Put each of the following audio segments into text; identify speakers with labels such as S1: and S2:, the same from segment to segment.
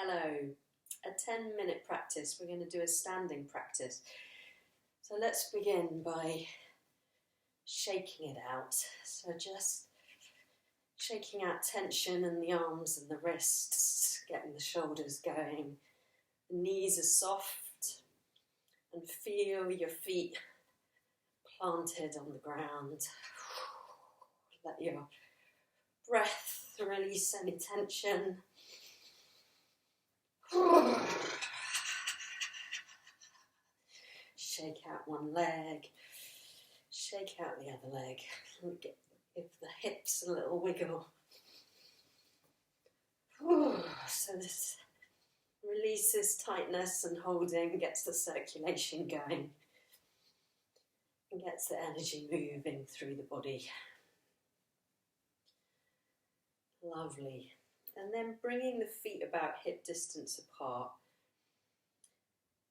S1: Hello, a 10-minute practice. We're going to do a standing practice. So let's begin by shaking it out. So just shaking out tension in the arms and the wrists, getting the shoulders going. The knees are soft, and feel your feet planted on the ground. Let your breath release any tension. Shake out one leg, shake out the other leg, give the hips a little wiggle. So this releases tightness and holding, gets the circulation going, and gets the energy moving through the body. Lovely. And then bringing the feet about hip distance apart.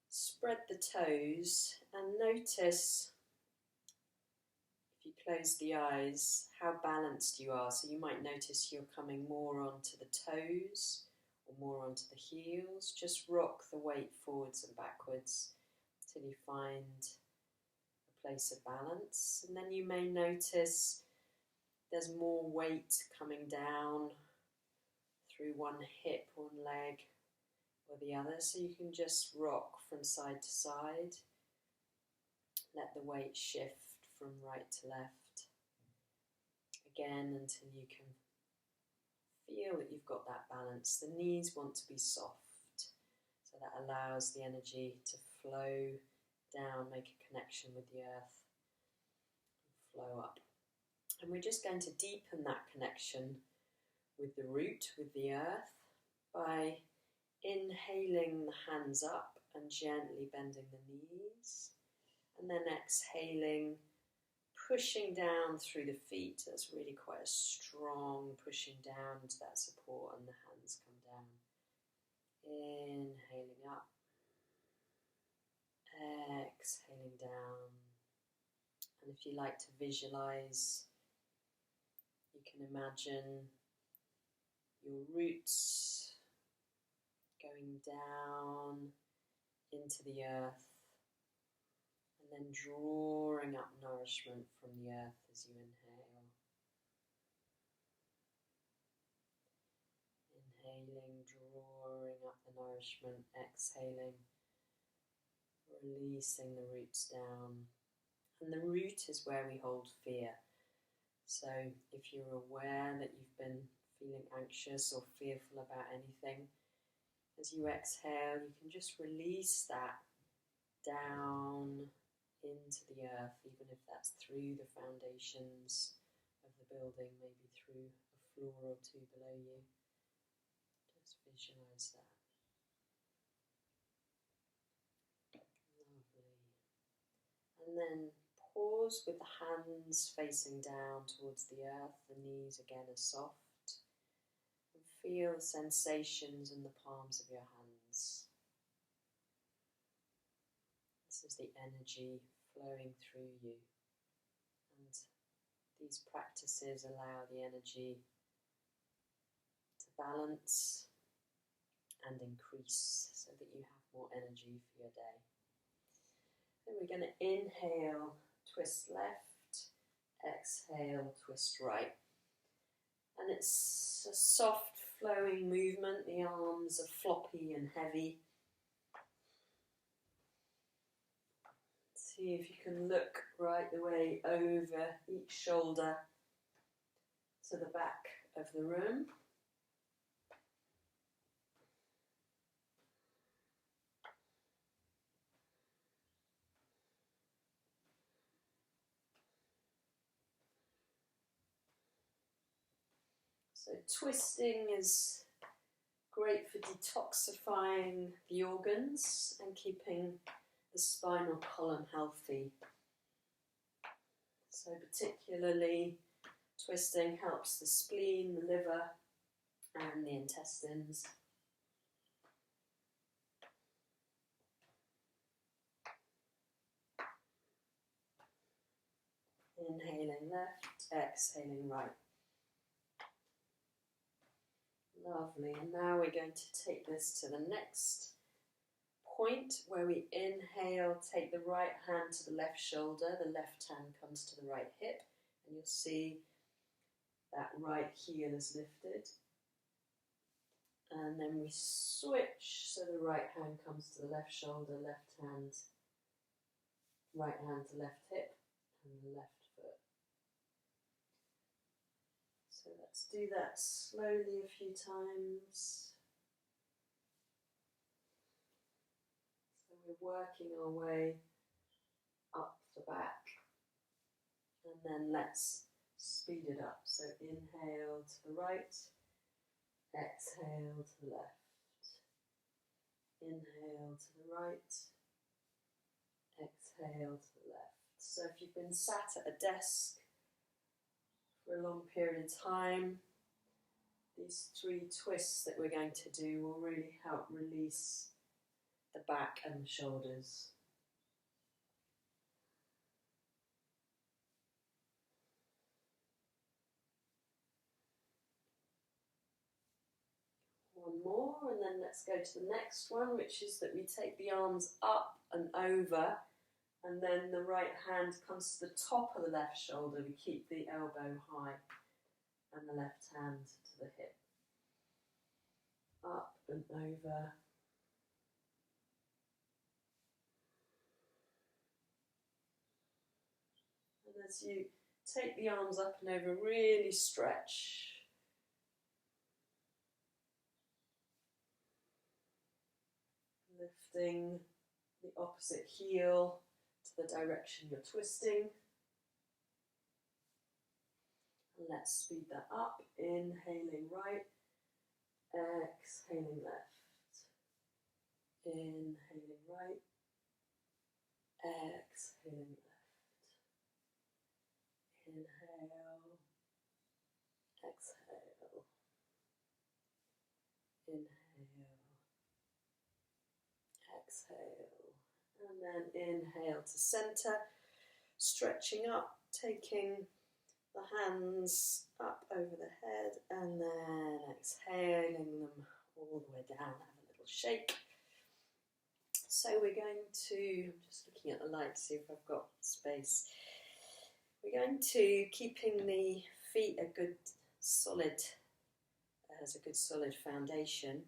S1: Spread the toes and notice, if you close the eyes, how balanced you are. So you might notice you're coming more onto the toes or more onto the heels. Just rock the weight forwards and backwards till you find a place of balance. And then you may notice there's more weight coming down through one hip, one leg or the other, so you can just rock from side to side. Let the weight shift from right to left again until you can feel that you've got that balance. The knees want to be soft, so that allows the energy to flow down, make a connection with the earth, and flow up. And we're just going to deepen that connection with the root, with the earth, by inhaling the hands up and gently bending the knees, and then exhaling, pushing down through the feet. That's really quite a strong pushing down into that support, and the hands come down. Inhaling up, exhaling down. And if you like to visualize, you can imagine your roots going down into the earth and then drawing up nourishment from the earth as you inhale. Inhaling, drawing up the nourishment, exhaling, releasing the roots down. And the root is where we hold fear. So if you're aware that you've been feeling anxious or fearful about anything, as you exhale, you can just release that down into the earth, even if that's through the foundations of the building, maybe through a floor or two below you. Just visualize that. Lovely. And then pause with the hands facing down towards the earth. The knees again are soft. And feel the sensations in the palms of your hands. This is the energy flowing through you. And these practices allow the energy to balance and increase so that you have more energy for your day. Then we're going to inhale, twist left, exhale, twist right. And it's a soft flowing movement. The arms are floppy and heavy. See if you can look right the way over each shoulder to the back of the room. So twisting is great for detoxifying the organs and keeping the spinal column healthy. So particularly twisting helps the spleen, the liver and the intestines. Inhaling left, exhaling right. Lovely. And now we're going to take this to the next point where we inhale, take the right hand to the left shoulder, the left hand comes to the right hip, and you'll see that right heel is lifted. And then we switch, so the right hand comes to the left shoulder, left hand, right hand to left hip, and the left foot. So let's do that slowly a few times. So we're working our way up the back, and then let's speed it up. So inhale to the right, exhale to the left, inhale to the right, exhale to the left. So if you've been sat at a desk for a long period of time, these 3 twists that we're going to do will really help release the back and the shoulders. One more, and then let's go to the next one, which is that we take the arms up and over, and then the right hand comes to the top of the left shoulder. We keep the elbow high, and the left hand to the hip. Up and over. And as you take the arms up and over, really stretch. Lifting the opposite heel to the direction you're twisting. And let's speed that up. Inhaling right, exhaling left. Inhaling right, exhaling left. Inhale, exhale. Inhale, exhale. And then inhale to center, stretching up, taking the hands up over the head, and then exhaling them all the way down. Have a little shake. So we're going to, I'm just looking at the light, see if I've got space. We're going to, keeping the feet a good solid, as a good solid foundation,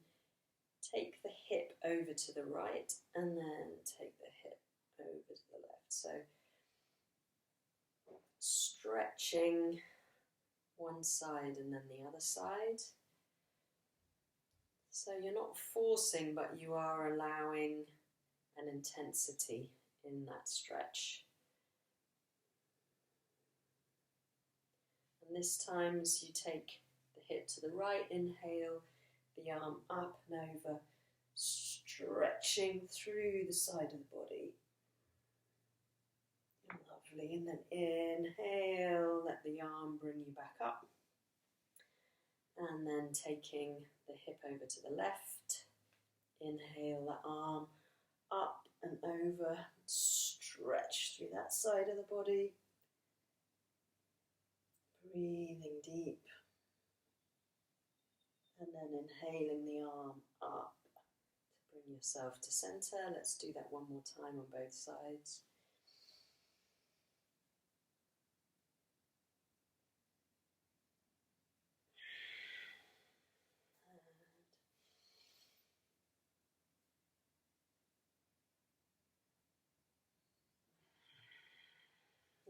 S1: take the hip over to the right and then take the hip over to the left. So stretching one side and then the other side. So you're not forcing, but you are allowing an intensity in that stretch. And this time as you take the hip to the right, inhale, the arm up and over, stretching through the side of the body. Lovely, and then inhale, let the arm bring you back up. And then taking the hip over to the left, inhale the arm up and over, stretch through that side of the body. Breathing deep. And then inhaling the arm up to bring yourself to center. Let's do that one more time on both sides.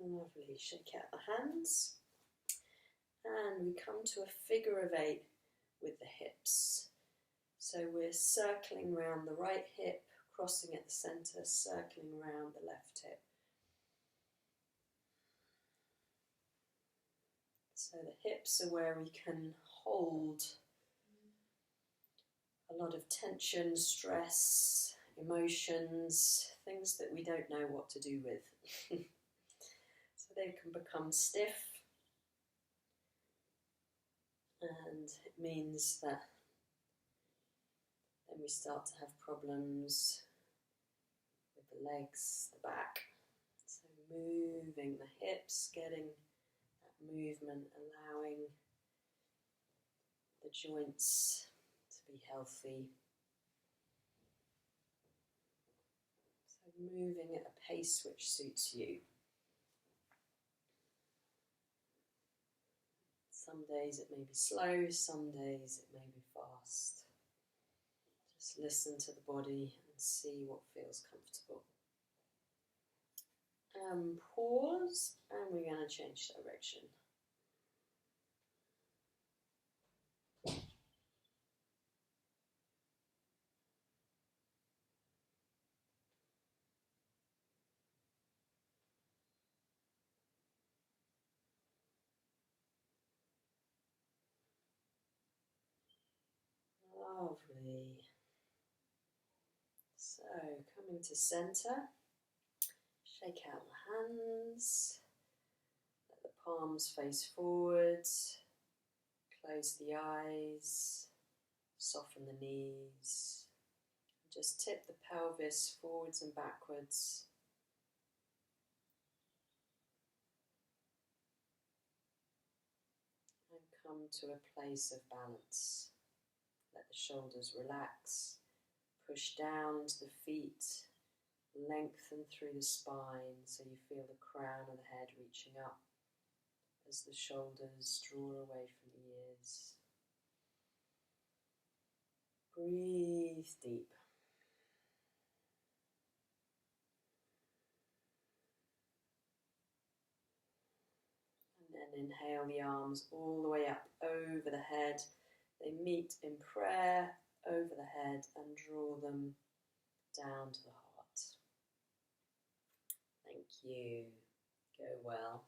S1: Lovely, shake out the hands. And we come to a figure of 8 with the hips. So we're circling around the right hip, crossing at the center, circling around the left hip. So the hips are where we can hold a lot of tension, stress, emotions, things that we don't know what to do with. So they can become stiff, and it means that then we start to have problems with the legs, the back. So moving the hips, getting that movement, allowing the joints to be healthy. So moving at a pace which suits you. Some days it may be slow, some days it may be fast. Just listen to the body and see what feels comfortable. Pause, and we're going to change direction. Lovely. So, coming to centre, shake out the hands, let the palms face forwards, close the eyes, soften the knees, just tip the pelvis forwards and backwards. And come to a place of balance. Let the shoulders relax, push down to the feet, lengthen through the spine so you feel the crown of the head reaching up as the shoulders draw away from the ears. Breathe deep. And then inhale the arms all the way up over the head. They meet in prayer over the head and draw them down to the heart. Thank you. Go well.